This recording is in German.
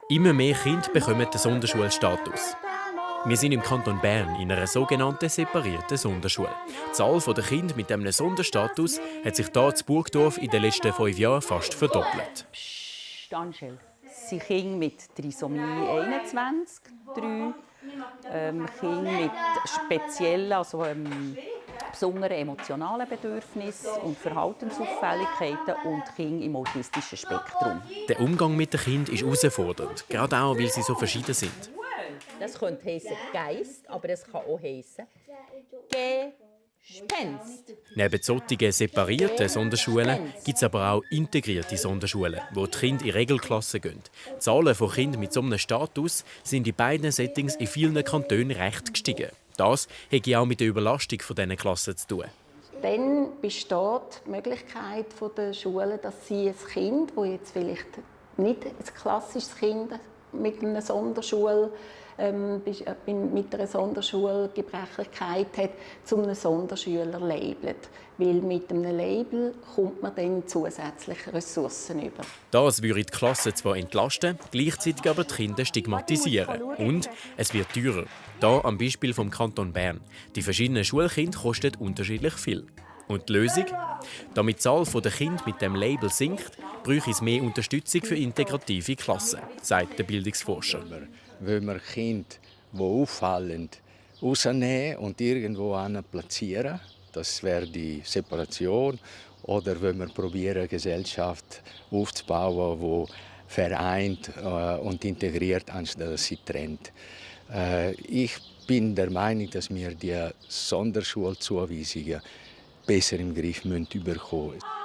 Immer mehr Kinder bekommen den Sonderschulstatus. Wir sind im Kanton Bern in einer sogenannten separierten Sonderschule. Die Zahl der Kinder mit einem Sonderstatus hat sich hier in Burgdorf in den letzten 5 Jahren fast verdoppelt. Psst, Angel. Es sind Kinder mit Trisomie 21, 3, Kinder mit speziellen, besonderen emotionalen Bedürfnissen und Verhaltensauffälligkeiten und Kinder im autistischen Spektrum. Der Umgang mit den Kindern ist herausfordernd, gerade auch, weil sie so verschieden sind. Das könnte heissen Geist, aber es kann auch heissen Gespenst. Neben solchen separierten Sonderschulen gibt es aber auch integrierte Sonderschulen, wo die Kinder in Regelklassen gehen. Die Zahlen von Kindern mit so einem Status sind in beiden Settings in vielen Kantonen recht gestiegen. Das hat auch mit der Überlastung dieser Klassen zu tun. Dann besteht die Möglichkeit der Schulen, dass sie ein Kind, das jetzt vielleicht nicht ein klassisches Kind mit einer mit einer Sonderschulgebrechlichkeit hat, zu einem Sonderschüler labelt. Weil mit einem Label kommt man dann zusätzliche Ressourcen über. Das würde die Klasse zwar entlasten, gleichzeitig aber die Kinder stigmatisieren. Und es wird teurer. Hier am Beispiel vom Kanton Bern. Die verschiedenen Schulkinder kosten unterschiedlich viel. Und die Lösung? Damit die Zahl der Kinder mit dem Label sinkt, bräuchte es mehr Unterstützung für integrative Klassen, sagt der Bildungsforscher. Wenn wir Kinder, die auffallen, rausnehmen und irgendwo platzieren, das wäre die Separation. Oder wenn wir probieren, eine Gesellschaft aufzubauen, die vereint und integriert, anstatt dass sie trennt. Ich bin der Meinung, dass wir die Sonderschulzuweisungen besser im Griff bekommen müssen.